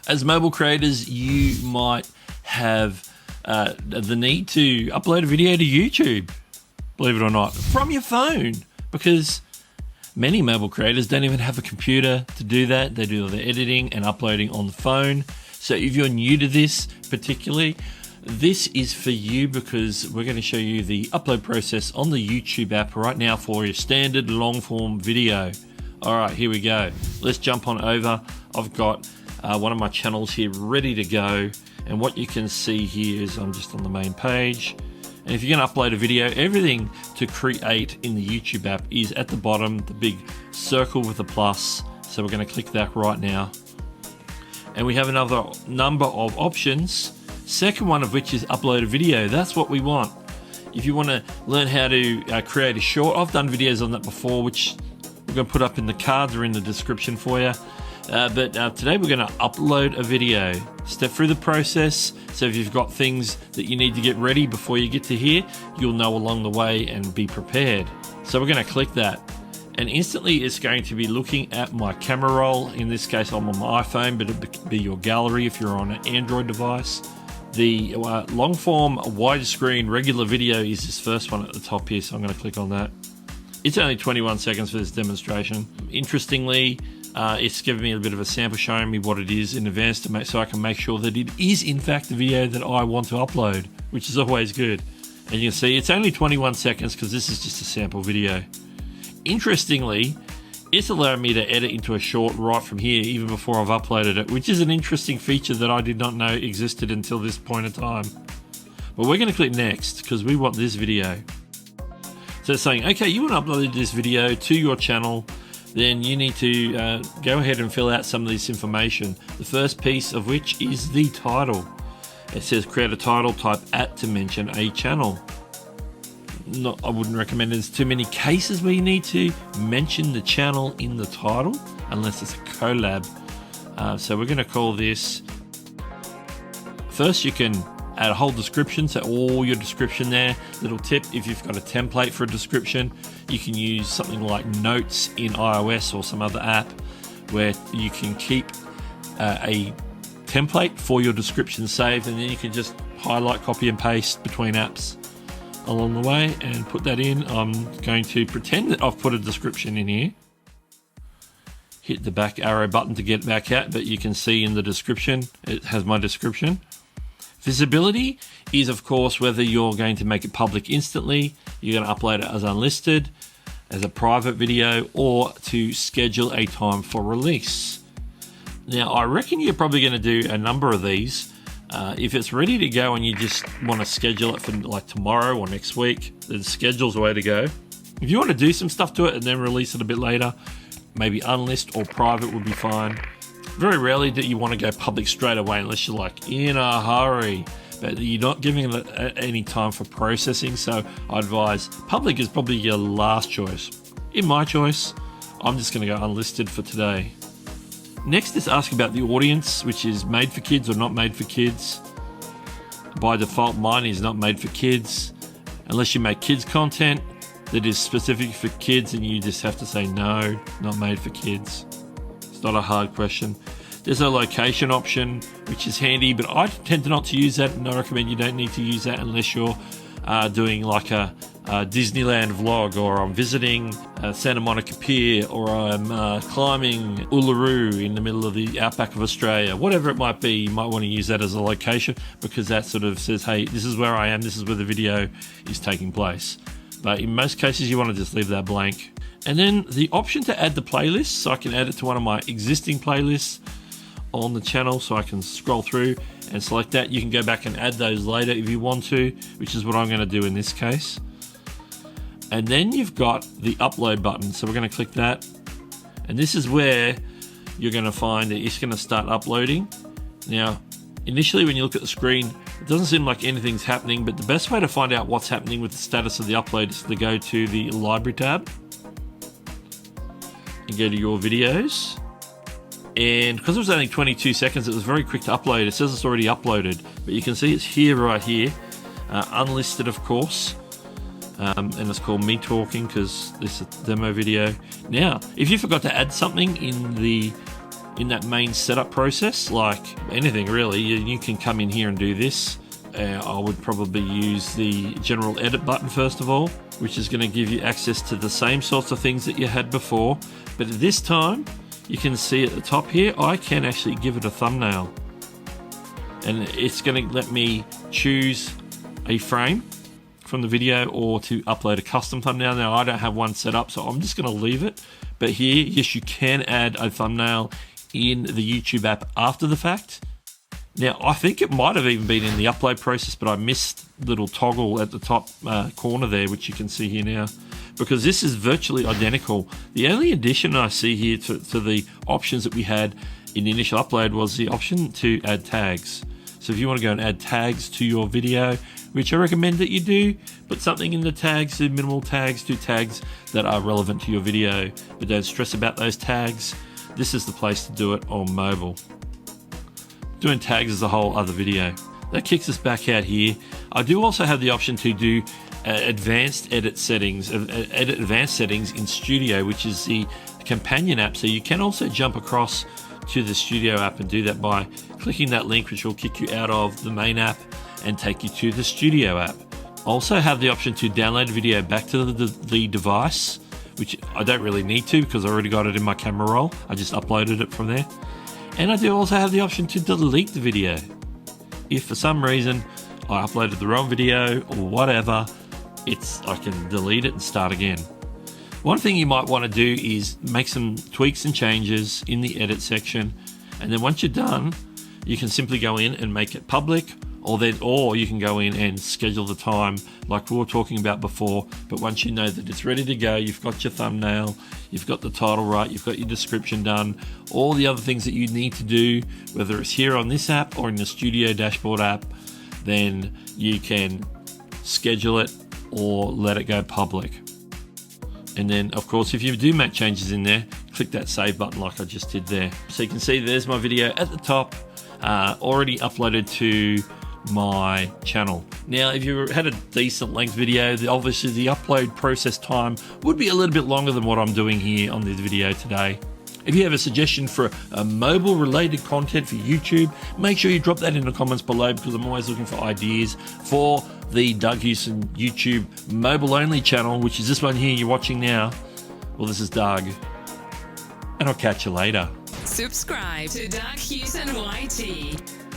As mobile creators, you might have the need to upload a video to YouTube, believe it or not, from your phone, because many mobile creators don't even have a computer to do that. They do all their editing and uploading on the phone. So if you're new to this particularly, this is for you, because we're going to show you the upload process on the YouTube app right now for your standard long form video. All right, here we go. Let's jump on over. I've got one of my channels here ready to go, and what you can see here is I'm just on the main page. And if you're going to upload a video, everything to create in the YouTube app is at the bottom, the big circle with the plus. So we're going to click that right now. And we have another number of options, second one of which is upload a video. That's what we want. If you want to learn how to create a short, I've done videos on that before, which we're going to put up in the cards or in the description for you. But today we're going to upload a video, step through the process. So if you've got things that you need to get ready before you get to here, you'll know along the way and be prepared. So we're going to click that, and instantly it's going to be looking at my camera roll. In this case, I'm on my iPhone, but it could be your gallery if you're on an Android device. The long form widescreen regular video is this first one at the top here, so I'm going to click on that. It's only 21 seconds for this demonstration. Interestingly, it's giving me a bit of a sample, showing me what it is in advance to so I can make sure that it is in fact the video that I want to upload, which is always good. And you can see it's only 21 seconds because this is just a sample video. Interestingly, it's allowing me to edit into a short right from here, even before I've uploaded it, which is an interesting feature that I did not know existed until this point in time. But we're going to click next because we want this video. So it's saying, okay, you want to upload this video to your channel, then you need to go ahead and fill out some of this information. The first piece of which is the title. It says create a title, type @ to mention a channel. I wouldn't recommend there's too many cases where you need to mention the channel in the title, unless it's a collab. So we're going to call this, first you can add a whole description, so all your description there. Little tip, if you've got a template for a description, you can use something like Notes in iOS or some other app where you can keep a template for your description saved, and then you can just highlight, copy and paste between apps along the way and put that in. I'm going to pretend that I've put a description in here. Hit the back arrow button to get back out, but you can see in the description, it has my description. Visibility is, of course, whether you're going to make it public instantly, you're going to upload it as unlisted, as a private video, or to schedule a time for release. Now, I reckon you're probably going to do a number of these. If it's ready to go and you just want to schedule it for like tomorrow or next week, then schedule's the way to go. If you want to do some stuff to it and then release it a bit later, maybe unlist or private would be fine. Very rarely do you want to go public straight away unless you're like in a hurry, but you're not giving it any time for processing. So I advise public is probably your last choice. In my choice, I'm just going to go unlisted for today. Next is ask about the audience, which is made for kids or not made for kids. By default, mine is not made for kids. Unless you make kids content that is specific for kids, and you just have to say no, not made for kids. It's not a hard question. There's a location option, which is handy, but I tend to not to use that, and I recommend you don't need to use that unless you're doing like a Disneyland vlog, or I'm visiting Santa Monica Pier, or I'm climbing Uluru in the middle of the outback of Australia. Whatever it might be, you might want to use that as a location, because that sort of says, hey, this is where I am, this is where the video is taking place. But in most cases, you want to just leave that blank. And then the option to add the playlist, so I can add it to one of my existing playlists on the channel, so I can scroll through and select that. You can go back and add those later if you want to, which is what I'm going to do in this case. And then you've got the upload button, so we're going to click that, and this is where you're going to find that it's going to start uploading. Now, initially when you look at the screen, it doesn't seem like anything's happening, but the best way to find out what's happening with the status of the upload is to go to the library tab and go to your videos. And because it was only 22 seconds, it was very quick to upload. It says it's already uploaded, but you can see it's here, right here, unlisted of course. And it's called Me Talking because this is a demo video. Now, if you forgot to add something in the in that main setup process, like anything really, you can come in here and do this. I would probably use the general edit button first of all, which is going to give you access to the same sorts of things that you had before. But at this time, you can see at the top here, I can actually give it a thumbnail. And it's going to let me choose a frame from the video or to upload a custom thumbnail. Now I don't have one set up, so I'm just going to leave it. But here, yes, you can add a thumbnail in the YouTube app after the fact. Now, I think it might have even been in the upload process, but I missed the little toggle at the top corner there, which you can see here now, because this is virtually identical. The only addition I see here to the options that we had in the initial upload was the option to add tags. So if you want to go and add tags to your video, which I recommend that you do, put something in the tags, the minimal tags, do tags that are relevant to your video, but don't stress about those tags. This is the place to do it on mobile. Doing tags is a whole other video. That kicks us back out here. I do also have the option to do advanced settings in Studio, which is the companion app. So you can also jump across to the Studio app and do that by clicking that link, which will kick you out of the main app and take you to the Studio app. Also have the option to download video back to the device, which I don't really need to because I already got it in my camera roll. I just uploaded it from there. And I do also have the option to delete the video. If for some reason I uploaded the wrong video or whatever, I can delete it and start again. One thing you might want to do is make some tweaks and changes in the edit section, and then once you're done, you can simply go in and make it public, or you can go in and schedule the time like we were talking about before. But once you know that it's ready to go, you've got your thumbnail, you've got the title right, you've got your description done, all the other things that you need to do, whether it's here on this app or in the Studio dashboard app, then you can schedule it or let it go public. And then of course, if you do make changes in there, click that save button like I just did there. So you can see there's my video at the top, already uploaded to my channel. Now, if you had a decent length video, obviously the upload process time would be a little bit longer than what I'm doing here on this video today. If you have a suggestion for a mobile related content for YouTube, make sure you drop that in the comments below, because I'm always looking for ideas for the Doug Hewson YouTube mobile only channel, which is this one here you're watching now. Well, this is Doug, and I'll catch you later. Subscribe to Doug Hewson YT.